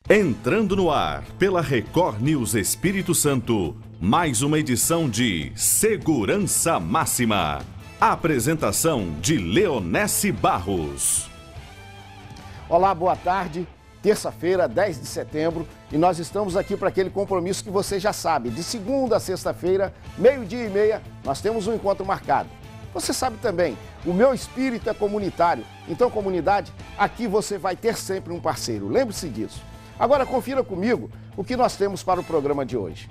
Entrando no ar, pela Record News Espírito Santo, mais uma edição de Segurança Máxima. Apresentação de Leonesse Barros. Olá, boa tarde. Terça-feira, 10 de setembro, e nós estamos aqui para aquele compromisso que você já sabe. De segunda a sexta-feira, 12h30, nós temos um encontro marcado. Você sabe também, o meu espírito é comunitário. Então, comunidade, aqui você vai ter sempre um parceiro. Lembre-se disso. Agora confira comigo o que nós temos para o programa de hoje.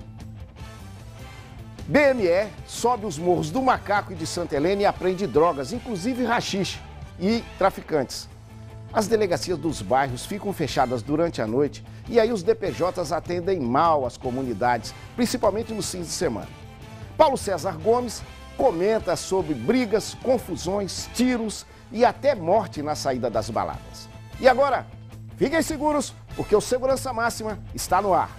BME sobe os morros do Macaco e de Santa Helena e apreende drogas, inclusive haxixe e traficantes. As delegacias dos bairros ficam fechadas durante a noite e aí os DPJs atendem mal as comunidades, principalmente nos fins de semana. Paulo César Gomes comenta sobre brigas, confusões, tiros e até morte na saída das baladas. E agora, fiquem seguros, porque o Segurança Máxima está no ar.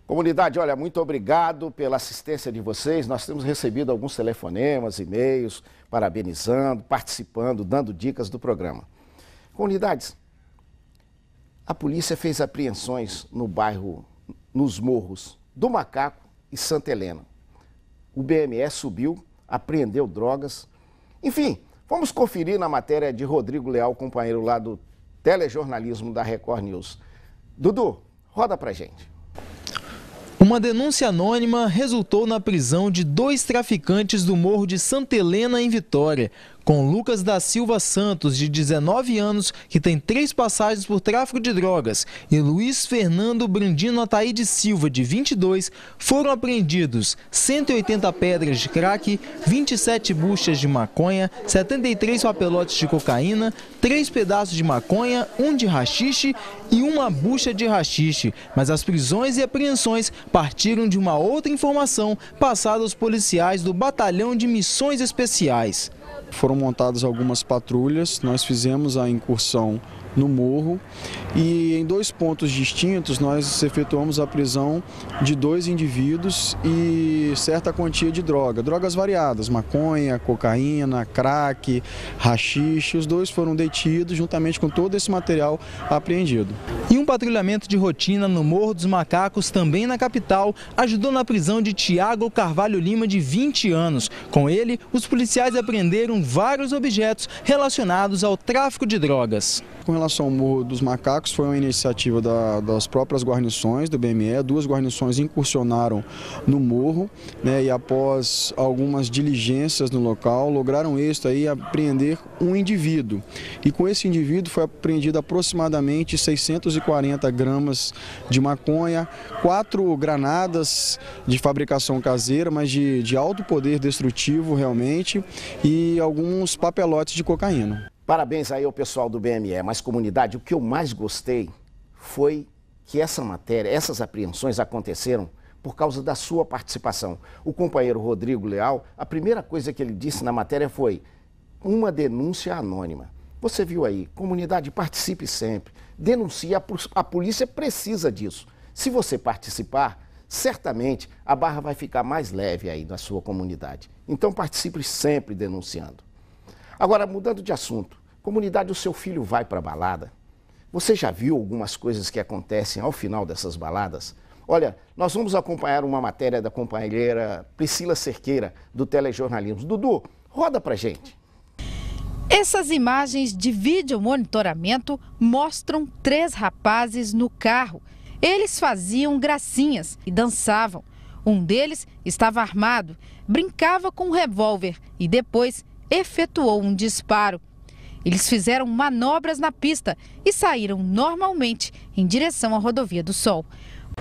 Comunidade, olha, muito obrigado pela assistência de vocês. Nós temos recebido alguns telefonemas, e-mails, parabenizando, participando, dando dicas do programa. Comunidades, a polícia fez apreensões no bairro, nos morros do Macaco e Santa Helena. O BME subiu, apreendeu drogas. Enfim, vamos conferir na matéria de Rodrigo Leal, companheiro lá do telejornalismo da Record News. Dudu, roda pra gente. Uma denúncia anônima resultou na prisão de 2 traficantes do Morro de Santa Helena, em Vitória, com Lucas da Silva Santos, de 19 anos, que tem 3 passagens por tráfico de drogas, e Luiz Fernando Brandino Ataíde Silva, de 22, foram apreendidos 180 pedras de crack, 27 buchas de maconha, 73 papelotes de cocaína, 3 pedaços de maconha, 1 de haxixe e 1 bucha de haxixe. Mas as prisões e apreensões partiram de uma outra informação passada aos policiais do Batalhão de Missões Especiais. Foram montadas algumas patrulhas, nós fizemos a incursão no morro e em 2 pontos distintos nós efetuamos a prisão de 2 indivíduos e certa quantia de drogas variadas, maconha, cocaína, crack, haxixe. Os 2 foram detidos juntamente com todo esse material apreendido. E um patrulhamento de rotina no Morro dos Macacos, também na capital, ajudou na prisão de Tiago Carvalho Lima, de 20 anos. Com ele, os policiais apreenderam vários objetos relacionados ao tráfico de drogas. Com relação ao Morro dos Macacos, foi uma iniciativa das próprias guarnições do BME. 2 guarnições incursionaram no morro, né, e após algumas diligências no local, lograram êxito aí apreender um indivíduo. E com esse indivíduo foi apreendido aproximadamente 640 gramas de maconha, 4 granadas de fabricação caseira, mas de alto poder destrutivo realmente, e alguns papelotes de cocaína. Parabéns aí ao pessoal do BME, mas comunidade, o que eu mais gostei foi que essa matéria, essas apreensões aconteceram por causa da sua participação. O companheiro Rodrigo Leal, a primeira coisa que ele disse na matéria foi uma denúncia anônima. Você viu aí, comunidade, participe sempre, denuncie, a polícia precisa disso. Se você participar, certamente a barra vai ficar mais leve aí na sua comunidade. Então participe sempre denunciando. Agora, mudando de assunto, comunidade, o seu filho vai para a balada? Você já viu algumas coisas que acontecem ao final dessas baladas? Olha, nós vamos acompanhar uma matéria da companheira Priscila Cerqueira, do telejornalismo. Dudu, roda pra gente. Essas imagens de vídeo monitoramento mostram 3 rapazes no carro. Eles faziam gracinhas e dançavam. Um deles estava armado, brincava com um revólver e depois efetuou um disparo. Eles fizeram manobras na pista e saíram normalmente em direção à Rodovia do Sol.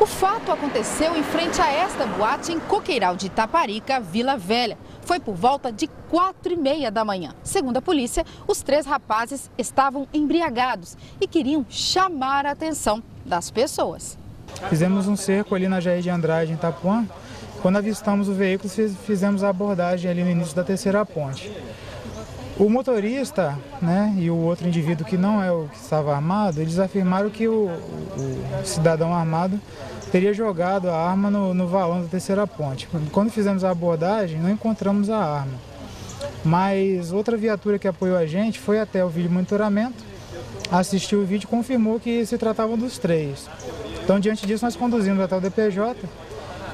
O fato aconteceu em frente a esta boate em Coqueiral de Itaparica, Vila Velha. Foi por volta de 4h30 da manhã. Segundo a polícia, os 3 rapazes estavam embriagados e queriam chamar a atenção das pessoas. Fizemos um cerco ali na Jair de Andrade, em Itapuã. Quando avistamos o veículo, fizemos a abordagem ali no início da terceira ponte. O motorista, né, e o outro indivíduo que não é o que estava armado, eles afirmaram que o cidadão armado teria jogado a arma no valão da terceira ponte. Quando fizemos a abordagem, não encontramos a arma. Mas outra viatura que apoiou a gente foi até o vídeo monitoramento, assistiu o vídeo e confirmou que se tratavam dos três. Então, diante disso, nós conduzimos até o DPJ,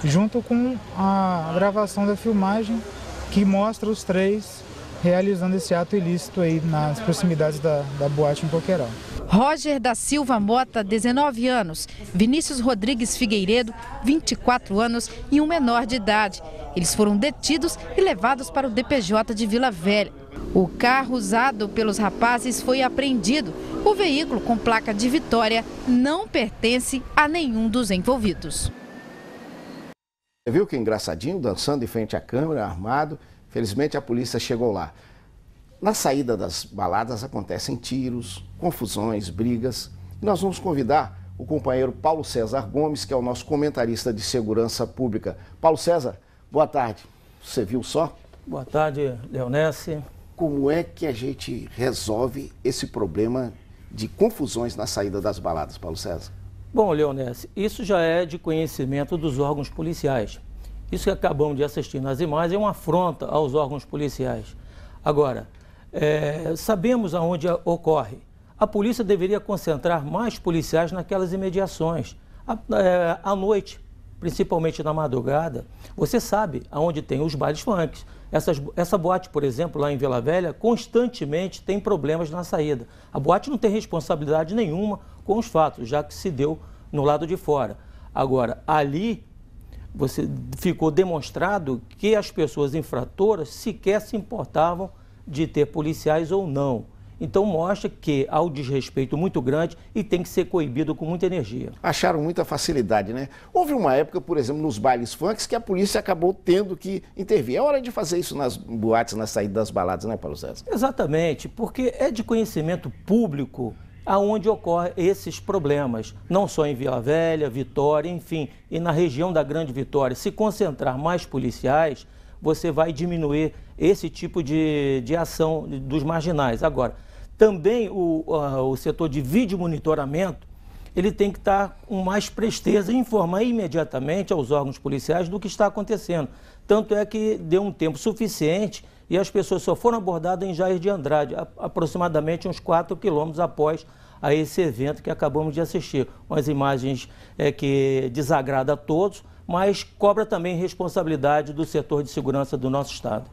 junto com a gravação da filmagem que mostra os três realizando esse ato ilícito aí nas proximidades da boate em Coqueiral. Roger da Silva Mota, 19 anos, Vinícius Rodrigues Figueiredo, 24 anos e um menor de idade. Eles foram detidos e levados para o DPJ de Vila Velha. O carro usado pelos rapazes foi apreendido. O veículo com placa de Vitória não pertence a nenhum dos envolvidos. Você viu que engraçadinho, dançando em frente à câmera, armado? Felizmente a polícia chegou lá. Na saída das baladas acontecem tiros, confusões, brigas. E nós vamos convidar o companheiro Paulo César Gomes, que é o nosso comentarista de segurança pública. Paulo César, boa tarde. Você viu só? Boa tarde, Leonesse. Como é que a gente resolve esse problema de confusões na saída das baladas, Paulo César? Bom, Leonesse, isso já é de conhecimento dos órgãos policiais. Isso que acabamos de assistir nas imagens é uma afronta aos órgãos policiais. Agora, sabemos aonde ocorre. A polícia deveria concentrar mais policiais naquelas imediações. À noite, principalmente na madrugada, você sabe aonde tem os bailes funk. Essa boate, por exemplo, lá em Vila Velha, constantemente tem problemas na saída. A boate não tem responsabilidade nenhuma com os fatos, já que se deu no lado de fora. Agora, ali ficou demonstrado que as pessoas infratoras sequer se importavam de ter policiais ou não. Então mostra que há um desrespeito muito grande e tem que ser coibido com muita energia. Acharam muita facilidade, né? Houve uma época, por exemplo, nos bailes funks, que a polícia acabou tendo que intervir. É hora de fazer isso nas boates, na saída das baladas, né, Paulo César? Exatamente, porque é de conhecimento público aonde ocorrem esses problemas, não só em Vila Velha, Vitória, enfim, e na região da Grande Vitória. Se concentrar mais policiais, você vai diminuir esse tipo de ação dos marginais. Agora, também o setor de vídeo monitoramento, ele tem que estar com mais presteza e informar imediatamente aos órgãos policiais do que está acontecendo. Tanto é que deu um tempo suficiente e as pessoas só foram abordadas em Jair de Andrade, aproximadamente uns 4 quilômetros após a esse evento que acabamos de assistir. Umas imagens que desagradam a todos, mas cobra também responsabilidade do setor de segurança do nosso estado.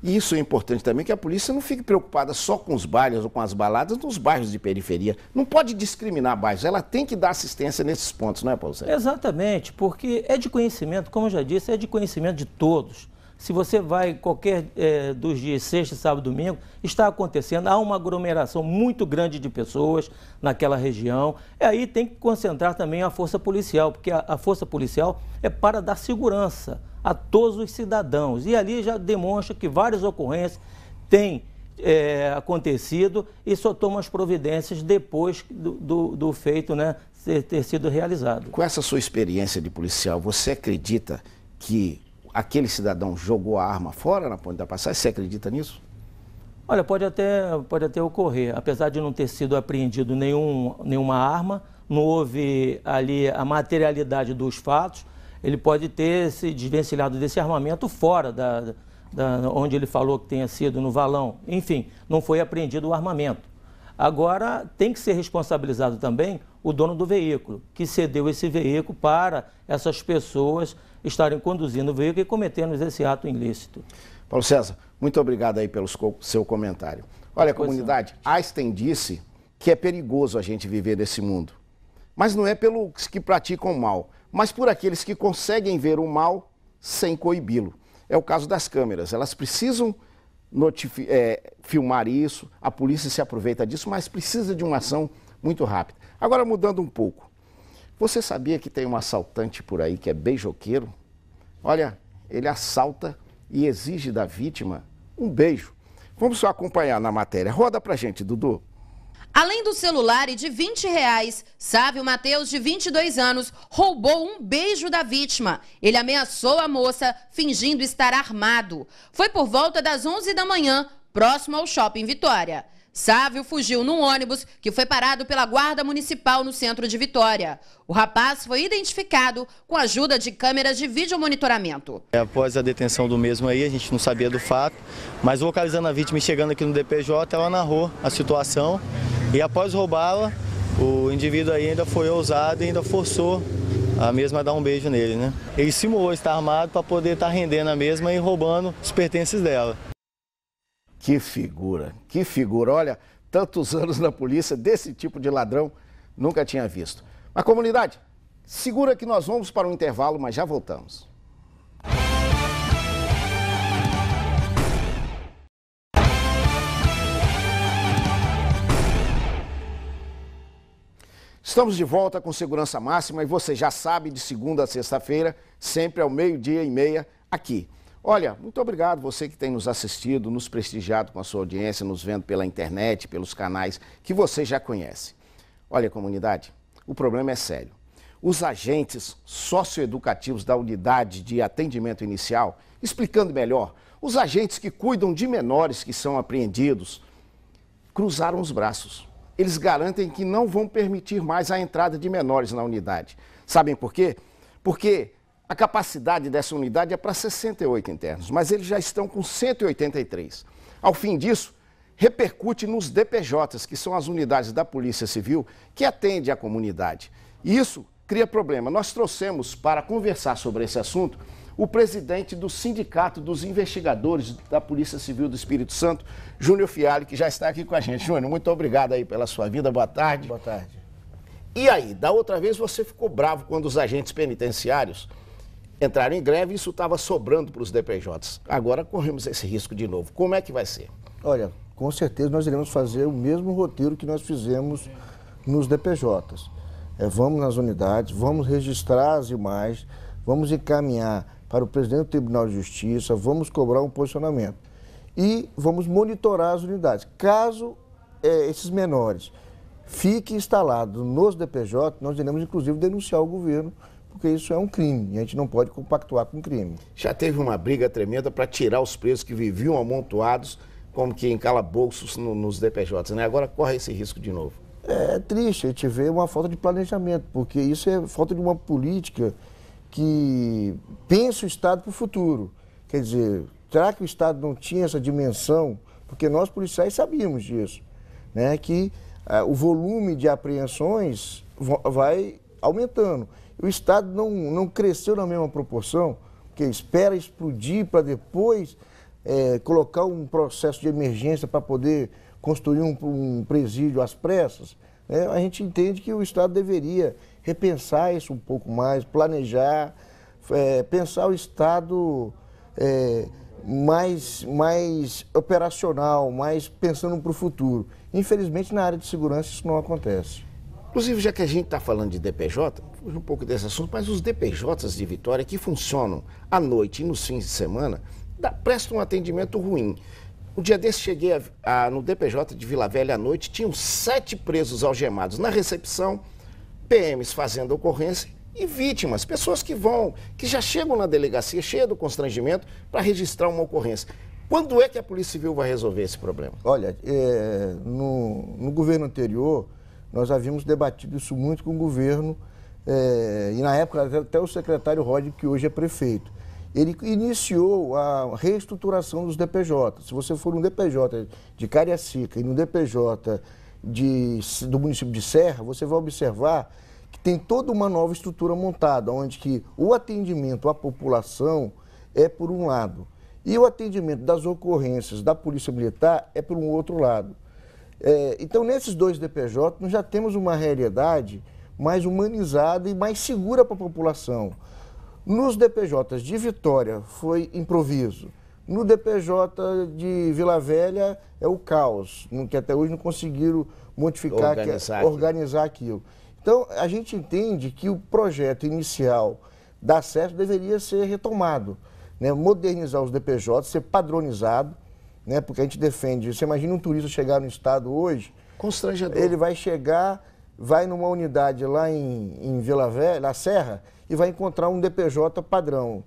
E isso é importante também, que a polícia não fique preocupada só com os bailes ou com as baladas nos bairros de periferia. Não pode discriminar bairros, ela tem que dar assistência nesses pontos, não é, Paulo César? Exatamente, porque é de conhecimento, como eu já disse, é de conhecimento de todos. Se você vai qualquer dos dias, sexta, sábado, domingo, está acontecendo, há uma aglomeração muito grande de pessoas naquela região. E aí tem que concentrar também a força policial, porque a força policial é para dar segurança a todos os cidadãos. E ali já demonstra que várias ocorrências têm acontecido e só toma as providências depois do feito, né, ter sido realizado. Com essa sua experiência de policial, você acredita que aquele cidadão jogou a arma fora na ponte da passagem? Você acredita nisso? Olha, pode até ocorrer. Apesar de não ter sido apreendido nenhuma arma, não houve ali a materialidade dos fatos, ele pode ter se desvencilhado desse armamento fora onde ele falou que tenha sido no valão. Enfim, não foi apreendido o armamento. Agora, tem que ser responsabilizado também o dono do veículo, que cedeu esse veículo para essas pessoas estarem conduzindo o veículo e cometendo esse ato ilícito. Paulo César, muito obrigado aí pelo seu comentário. Olha, comunidade, Einstein disse que é perigoso a gente viver nesse mundo. Mas não é pelos que praticam o mal, mas por aqueles que conseguem ver o mal sem coibi-lo. É o caso das câmeras, elas precisam filmar isso, a polícia se aproveita disso, mas precisa de uma ação muito rápida. Agora, mudando um pouco, você sabia que tem um assaltante por aí que é beijoqueiro? Olha, ele assalta e exige da vítima um beijo. Vamos só acompanhar na matéria. Roda pra gente, Dudu. Além do celular e de R$20, Sávio Mateus, de 22 anos, roubou um beijo da vítima. Ele ameaçou a moça, fingindo estar armado. Foi por volta das 11 da manhã, próximo ao Shopping Vitória. Sávio fugiu num ônibus que foi parado pela Guarda Municipal no centro de Vitória. O rapaz foi identificado com a ajuda de câmeras de videomonitoramento. Após a detenção do mesmo aí, a gente não sabia do fato, mas localizando a vítima e chegando aqui no DPJ, ela narrou a situação e após roubá-la, o indivíduo aí ainda foi ousado e ainda forçou a mesma a dar um beijo nele, né? Ele simulou estar armado para poder estar rendendo a mesma e roubando os pertences dela. Que figura, que figura. Olha, tantos anos na polícia, desse tipo de ladrão, nunca tinha visto. Mas, comunidade, segura que nós vamos para um intervalo, mas já voltamos. Estamos de volta com Segurança Máxima e você já sabe, de segunda a sexta-feira, sempre ao 12:30, aqui. Olha, muito obrigado você que tem nos assistido, nos prestigiado com a sua audiência, nos vendo pela internet, pelos canais que você já conhece. Olha, comunidade, o problema é sério. Os agentes socioeducativos da unidade de atendimento inicial, explicando melhor, os agentes que cuidam de menores que são apreendidos, cruzaram os braços. Eles garantem que não vão permitir mais a entrada de menores na unidade. Sabem por quê? Porque a capacidade dessa unidade é para 68 internos, mas eles já estão com 183. Ao fim disso, repercute nos DPJs, que são as unidades da Polícia Civil que atendem a comunidade. E isso cria problema. Nós trouxemos para conversar sobre esse assunto o presidente do Sindicato dos Investigadores da Polícia Civil do Espírito Santo, Júnior Fialho, que já está aqui com a gente. Júnior, muito obrigado aí pela sua vida. Boa tarde. Boa tarde. E aí, da outra vez você ficou bravo quando os agentes penitenciários entraram em greve e isso estava sobrando para os DPJs. Agora corremos esse risco de novo. Como é que vai ser? Olha, com certeza nós iremos fazer o mesmo roteiro que nós fizemos nos DPJs. Vamos nas unidades, vamos registrar as imagens, vamos encaminhar para o presidente do Tribunal de Justiça, vamos cobrar um posicionamento e vamos monitorar as unidades. Caso esses menores fiquem instalados nos DPJ, nós iremos inclusive denunciar o governo, porque isso é um crime e a gente não pode compactuar com crime. Já teve uma briga tremenda para tirar os presos que viviam amontoados, como que em calabouços nos DPJs, né? Agora corre esse risco de novo. É triste a gente ver uma falta de planejamento, porque isso é falta de uma política que pensa o Estado para o futuro. Quer dizer, será que o Estado não tinha essa dimensão? Porque nós policiais sabíamos disso, né? Que o volume de apreensões vai aumentando. O Estado não cresceu na mesma proporção, porque espera explodir para depois colocar um processo de emergência para poder construir um presídio às pressas. A gente entende que o Estado deveria repensar isso um pouco mais, planejar, pensar o Estado mais operacional, mais pensando para o futuro. Infelizmente, na área de segurança, isso não acontece. Inclusive, já que a gente está falando de DPJ, fujo um pouco desse assunto, mas os DPJs de Vitória que funcionam à noite e nos fins de semana, prestam um atendimento ruim. Um dia desse cheguei no DPJ de Vila Velha à noite, tinham 7 presos algemados na recepção, PMs fazendo ocorrência e vítimas, pessoas que já chegam na delegacia cheia do constrangimento para registrar uma ocorrência. Quando é que a Polícia Civil vai resolver esse problema? Olha, no governo anterior, nós havíamos debatido isso muito com o governo, e na época até o secretário Rod, que hoje é prefeito. Ele iniciou a reestruturação dos DPJ. Se você for no DPJ de Cariacica e no DPJ do município de Serra, você vai observar que tem toda uma nova estrutura montada, onde que o atendimento à população é por um lado e o atendimento das ocorrências da Polícia Militar é por um outro lado. Então, nesses dois DPJ, nós já temos uma realidade mais humanizada e mais segura para a população. Nos DPJs de Vitória foi improviso. No DPJ de Vila Velha é o caos, que até hoje não conseguiram modificar, organizar aquilo. Então, a gente entende que o projeto inicial da SESP deveria ser retomado, né? Modernizar os DPJs, ser padronizado, né? Porque a gente defende, você imagina um turista chegar no estado hoje, constrangedor. Ele vai chegar, vai numa unidade lá em Vila Velha, na Serra, e vai encontrar um DPJ padrão.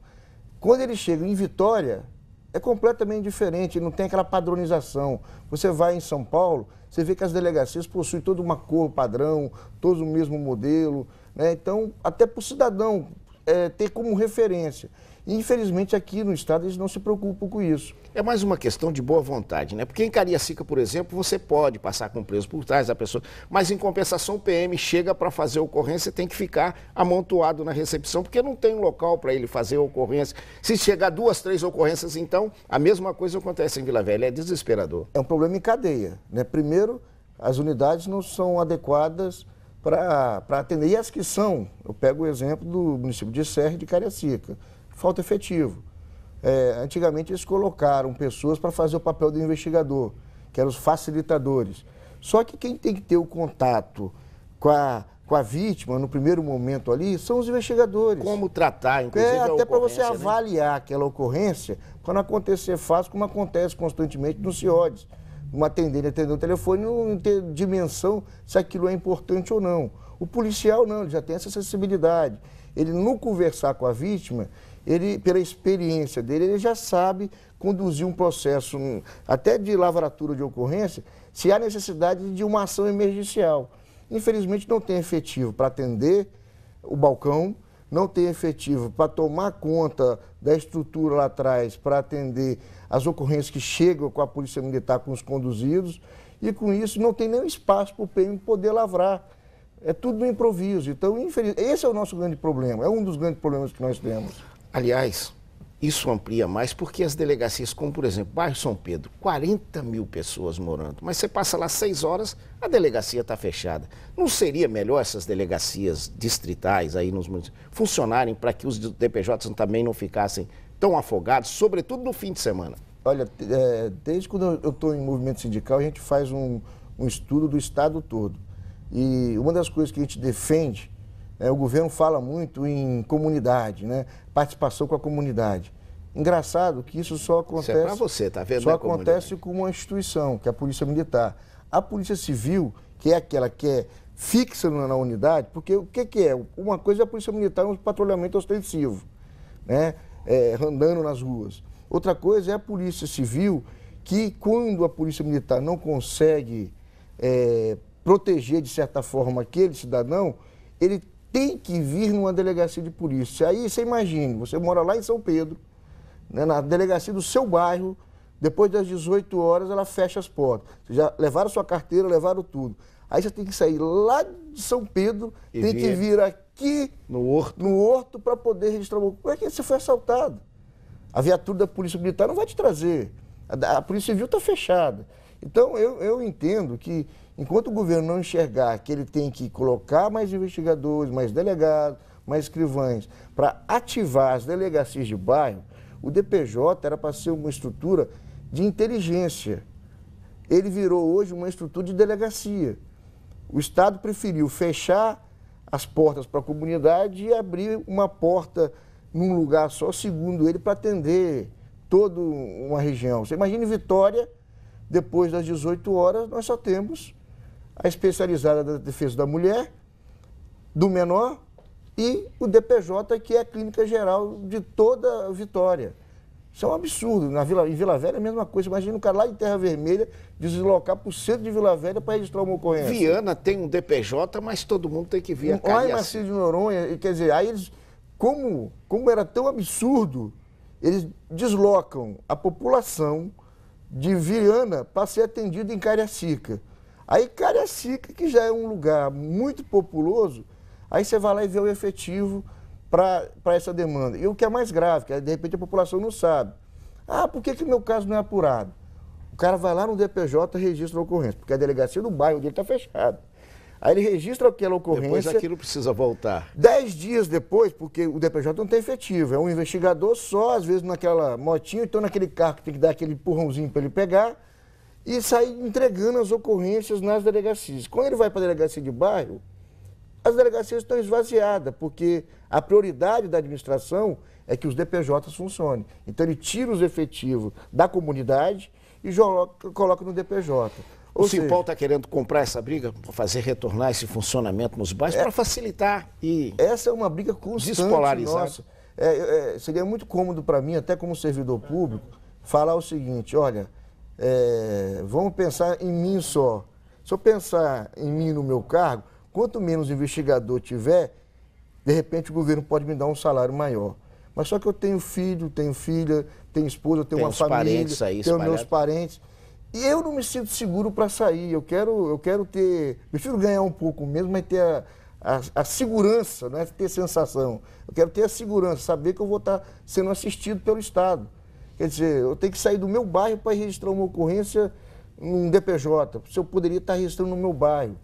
Quando ele chega em Vitória, é completamente diferente, não tem aquela padronização. Você vai em São Paulo, você vê que as delegacias possuem toda uma cor padrão, todos o mesmo modelo, né? Então, até para o cidadão ter como referência. E, infelizmente, aqui no estado eles não se preocupam com isso. É mais uma questão de boa vontade, né? Porque em Cariacica, por exemplo, você pode passar com preso por trás da pessoa, mas em compensação o PM chega para fazer a ocorrência, tem que ficar amontoado na recepção, porque não tem um local para ele fazer a ocorrência. Se chegar 2, 3 ocorrências, então, a mesma coisa acontece em Vila Velha, é desesperador. É um problema em cadeia, né? Primeiro, as unidades não são adequadas para atender. E as que são, eu pego o exemplo do município de Serra e de Cariacica, falta efetivo. Antigamente eles colocaram pessoas para fazer o papel do investigador, que eram os facilitadores. Só que quem tem que ter o contato com a vítima no primeiro momento ali são os investigadores. Como tratar, inclusive, até para você né? avaliar aquela ocorrência, quando acontecer fácil, como acontece constantemente no CIODES. Uma atendente atender o telefone não ter dimensão se aquilo é importante ou não. O policial não, ele já tem essa sensibilidade. Ele, no conversar com a vítima, ele, pela experiência dele, ele já sabe conduzir um processo, até de lavratura de ocorrência, se há necessidade de uma ação emergencial. Infelizmente, não tem efetivo para atender o balcão, não tem efetivo para tomar conta da estrutura lá atrás, para atender as ocorrências que chegam com a Polícia Militar, com os conduzidos, e com isso não tem nenhum espaço para o PM poder lavrar. É tudo no improviso. Então, esse é o nosso grande problema, é um dos grandes problemas que nós temos. Aliás, isso amplia mais porque as delegacias, como por exemplo, bairro São Pedro, 40 mil pessoas morando, mas você passa lá 6 horas, a delegacia está fechada. Não seria melhor essas delegacias distritais aí nos municípios funcionarem para que os DPJs também não ficassem tão afogados, sobretudo no fim de semana? Olha, desde quando eu estou em movimento sindical, a gente faz um estudo do estado todo. E uma das coisas que a gente defende, o governo fala muito em comunidade, né? Participação com a comunidade. Engraçado que isso só acontece... Isso é para você, tá vendo? Só acontece com uma instituição, que é a Polícia Militar. A Polícia Civil, que é aquela que é fixa na unidade, porque o que é? Uma coisa é a Polícia Militar, um patrulhamento ostensivo, né? Andando nas ruas. Outra coisa é a Polícia Civil, que quando a Polícia Militar não consegue proteger, de certa forma, aquele cidadão, ele tem que vir numa delegacia de polícia. Aí você imagine, você mora lá em São Pedro, né, na delegacia do seu bairro, depois das 18 horas ela fecha as portas. Vocês já levaram sua carteira, levaram tudo. Aí você tem que sair lá de São Pedro, tem que vir aqui no Horto para poder registrar o... Como é que você foi assaltado? A viatura da Polícia Militar não vai te trazer. A Polícia Civil está fechada. Então, eu entendo que, enquanto o governo não enxergar que ele tem que colocar mais investigadores, mais delegados, mais escrivães, para ativar as delegacias de bairro, o DPJ era para ser uma estrutura de inteligência. Ele virou hoje uma estrutura de delegacia. O Estado preferiu fechar as portas para a comunidade e abrir uma porta num lugar só, segundo ele, para atender toda uma região. Você imagina em Vitória, depois das 18 horas, nós só temos a especializada da defesa da mulher, do menor, e o DPJ, que é a clínica geral de toda a Vitória. Isso é um absurdo. Em Vila Velha é a mesma coisa. Imagina um cara lá em Terra Vermelha deslocar para o centro de Vila Velha para registrar uma ocorrência. Viana tem um DPJ, mas todo mundo tem que vir a Lá em Macia de Noronha, quer dizer, aí eles, como era tão absurdo, eles deslocam a população de Viana para ser atendida em Cariacica. Aí Cariacica, que já é um lugar muito populoso, aí você vai lá e vê o efetivo para essa demanda. E o que é mais grave, que de repente a população não sabe. Ah, por que o meu caso não é apurado? O cara vai lá no DPJ e registra a ocorrência, porque a delegacia do bairro dele está fechada. Aí ele registra aquela ocorrência... Depois aquilo precisa voltar. 10 dias depois, porque o DPJ não tem efetivo, é um investigador só, às vezes naquela motinha, então naquele carro que tem que dar aquele empurrãozinho para ele pegar e sair entregando as ocorrências nas delegacias. Quando ele vai para a delegacia de bairro, as delegacias estão esvaziadas, porque a prioridade da administração é que os DPJs funcionem. Então ele tira os efetivos da comunidade e coloca no DPJ. O Simpol está querendo comprar essa briga para fazer retornar esse funcionamento nos bairros, para facilitar e essa é uma briga constante, despolarizar. Nossa. Seria muito cômodo para mim, até como servidor público, falar o seguinte, olha, vamos pensar em mim só. Se eu pensar em mim no meu cargo, quanto menos investigador tiver, de repente o governo pode me dar um salário maior. Mas só que eu tenho filho, tenho filha, tenho esposa, tenho uma família, tenho meus parentes. E eu não me sinto seguro para sair. Eu quero ter, prefiro ganhar um pouco mesmo, mas ter a segurança, não é ter sensação. Eu quero ter a segurança, saber que eu vou estar sendo assistido pelo Estado. Quer dizer, eu tenho que sair do meu bairro para registrar uma ocorrência num DPJ, se eu poderia estar registrando no meu bairro.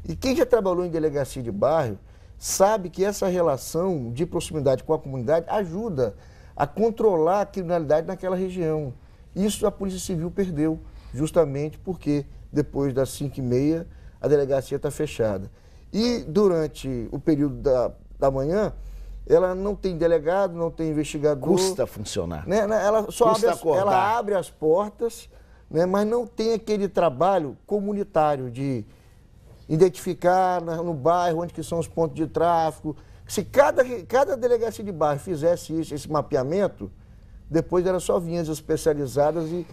E quem já trabalhou em delegacia de bairro sabe que essa relação de proximidade com a comunidade ajuda a controlar a criminalidade naquela região. Isso a Polícia Civil perdeu, justamente porque depois das 5h30 a delegacia está fechada. E durante o período da manhã, ela não tem delegado, não tem investigador. Custa funcionar. Né? Ela só abre as portas, né? Mas não tem aquele trabalho comunitário de identificar no bairro onde que são os pontos de tráfico. Se cada delegacia de bairro fizesse esse mapeamento, depois elas só vinham as especializadas e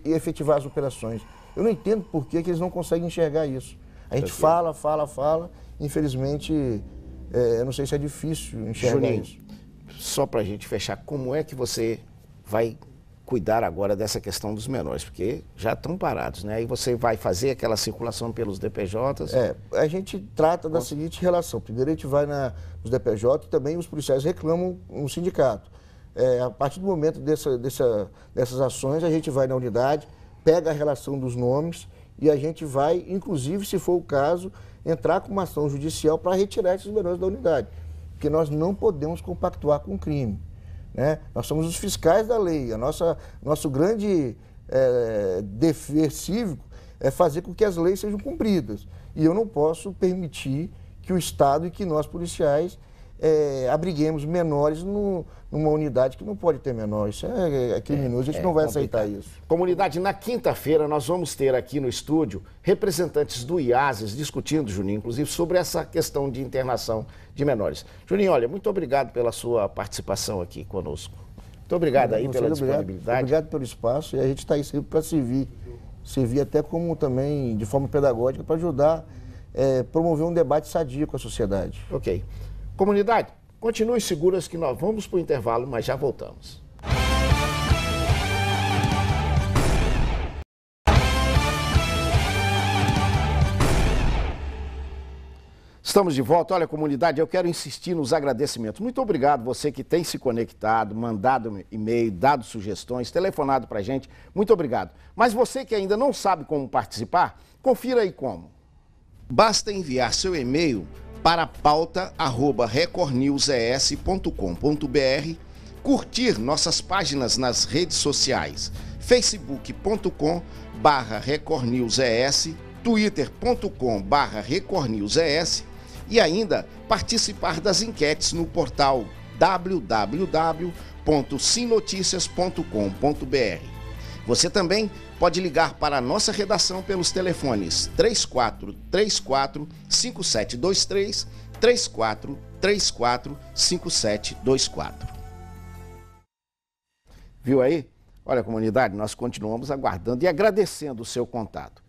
efetivar as operações. Eu não entendo por que eles não conseguem enxergar isso. A gente fala, infelizmente, eu não sei se é difícil enxergar Juninho, isso. Só para a gente fechar, como é que você vai cuidar agora dessa questão dos menores? Porque já estão parados, né? Aí você vai fazer aquela circulação pelos DPJs? A gente trata da seguinte relação. Primeiro a gente vai nos DPJ e também os policiais reclamam no sindicato. A partir do momento dessas ações, a gente vai na unidade, pega a relação dos nomes e a gente vai, inclusive, se for o caso, entrar com uma ação judicial para retirar esses menores da unidade. Porque nós não podemos compactuar com o crime. Né? Nós somos os fiscais da lei. Nosso grande dever cívico é fazer com que as leis sejam cumpridas. E eu não posso permitir que o Estado e que nós, policiais, abriguemos menores numa unidade que não pode ter menor. Isso é criminoso, a gente não vai aceitar isso. Comunidade, na quinta-feira nós vamos ter aqui no estúdio representantes do IASES discutindo, Juninho, inclusive, sobre essa questão de internação de menores. Juninho, olha, muito obrigado pela sua participação aqui conosco. Muito obrigado aí pela disponibilidade. Obrigado pelo espaço e a gente está aí sempre para servir até como também de forma pedagógica para ajudar a promover um debate sadio com a sociedade. Ok. Comunidade, continuem seguras que nós vamos para o intervalo, mas já voltamos. Estamos de volta. Olha, comunidade, eu quero insistir nos agradecimentos. Muito obrigado você que tem se conectado, mandado e-mail, dado sugestões, telefonado para a gente. Muito obrigado. Mas você que ainda não sabe como participar, confira aí como. Basta enviar seu e-mail para pauta@recordnewses.com.br, curtir nossas páginas nas redes sociais, facebook.com/recordnewses, twitter.com/recordnewses e ainda participar das enquetes no portal www.simnoticias.com.br. Você também pode ligar para a nossa redação pelos telefones 3434-5723, 3434-5724. Viu aí? Olha, comunidade, nós continuamos aguardando e agradecendo o seu contato.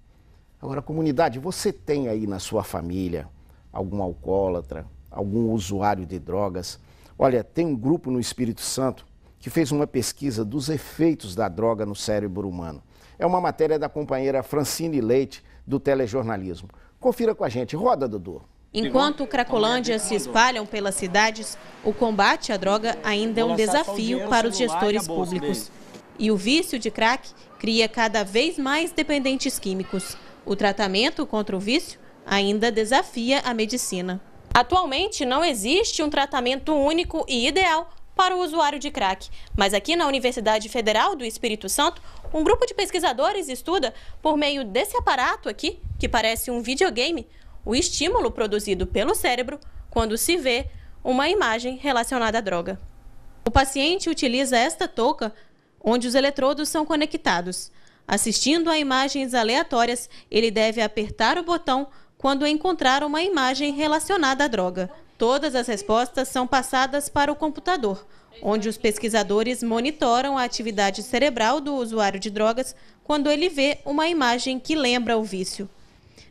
Agora, comunidade, você tem aí na sua família algum alcoólatra, algum usuário de drogas? Olha, tem um grupo no Espírito Santo que fez uma pesquisa dos efeitos da droga no cérebro humano. É uma matéria da companheira Francine Leite, do Telejornalismo. Confira com a gente. Roda, Dudu. Enquanto cracolândias se espalham pelas cidades, o combate à droga ainda é um desafio para os gestores públicos. E o vício de crack cria cada vez mais dependentes químicos. O tratamento contra o vício ainda desafia a medicina. Atualmente não existe um tratamento único e ideal para o usuário de crack. Mas aqui na Universidade Federal do Espírito Santo, um grupo de pesquisadores estuda, por meio desse aparato aqui, que parece um videogame, o estímulo produzido pelo cérebro quando se vê uma imagem relacionada à droga. O paciente utiliza esta touca, onde os eletrodos são conectados. Assistindo a imagens aleatórias, ele deve apertar o botão quando encontraram uma imagem relacionada à droga. Todas as respostas são passadas para o computador, onde os pesquisadores monitoram a atividade cerebral do usuário de drogas quando ele vê uma imagem que lembra o vício.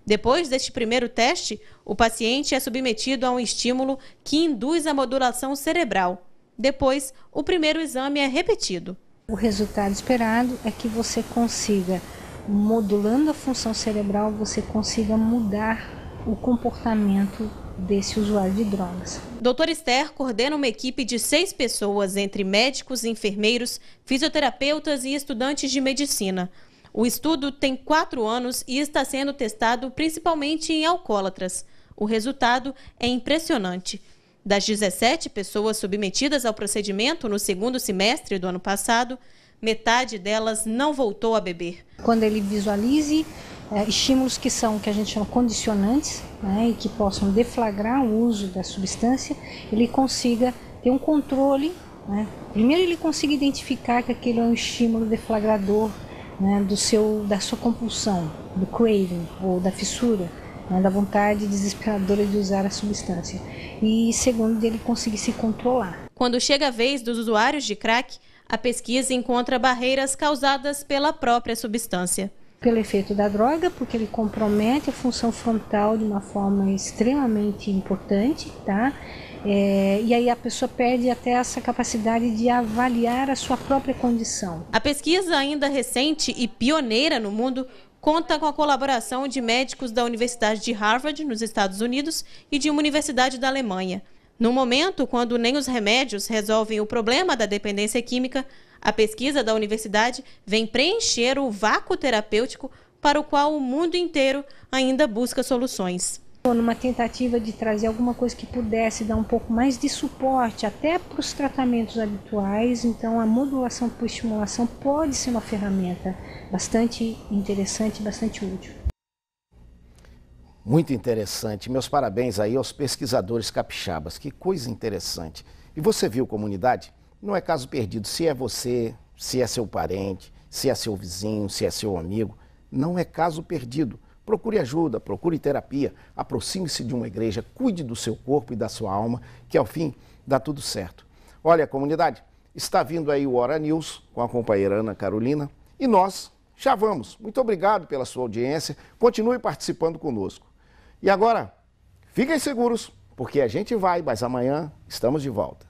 Depois deste primeiro teste, o paciente é submetido a um estímulo que induz a modulação cerebral. Depois, o primeiro exame é repetido. O resultado esperado é que você consiga, modulando a função cerebral, você consiga mudar o comportamento desse usuário de drogas. Dr. Esther coordena uma equipe de 6 pessoas, entre médicos, enfermeiros, fisioterapeutas e estudantes de medicina. O estudo tem 4 anos e está sendo testado principalmente em alcoólatras. O resultado é impressionante. Das 17 pessoas submetidas ao procedimento no segundo semestre do ano passado, metade delas não voltou a beber. Quando ele visualize estímulos que a gente chama condicionantes, né, e que possam deflagrar o uso da substância, ele consiga ter um controle, né? Primeiro ele consiga identificar que aquele é um estímulo deflagrador, né, da sua compulsão, do craving ou da fissura, né, da vontade desesperadora de usar a substância. E segundo, ele conseguir se controlar. Quando chega a vez dos usuários de crack, a pesquisa encontra barreiras causadas pela própria substância. Pelo efeito da droga, porque ele compromete a função frontal de uma forma extremamente importante, tá? E aí a pessoa perde até essa capacidade de avaliar a sua própria condição. A pesquisa, ainda recente e pioneira no mundo, conta com a colaboração de médicos da Universidade de Harvard, nos Estados Unidos, e de uma universidade da Alemanha. No momento, quando nem os remédios resolvem o problema da dependência química, a pesquisa da universidade vem preencher o vácuo terapêutico para o qual o mundo inteiro ainda busca soluções. Numa tentativa de trazer alguma coisa que pudesse dar um pouco mais de suporte até para os tratamentos habituais, então a modulação por estimulação pode ser uma ferramenta bastante interessante e bastante útil. Muito interessante. Meus parabéns aí aos pesquisadores capixabas. Que coisa interessante. E você viu, comunidade? Não é caso perdido. Se é você, se é seu parente, se é seu vizinho, se é seu amigo, não é caso perdido. Procure ajuda, procure terapia, aproxime-se de uma igreja, cuide do seu corpo e da sua alma, que ao fim dá tudo certo. Olha, comunidade, está vindo aí o Hora News com a companheira Ana Carolina e nós já vamos. Muito obrigado pela sua audiência, continue participando conosco. E agora, fiquem seguros, porque a gente vai, mas amanhã estamos de volta.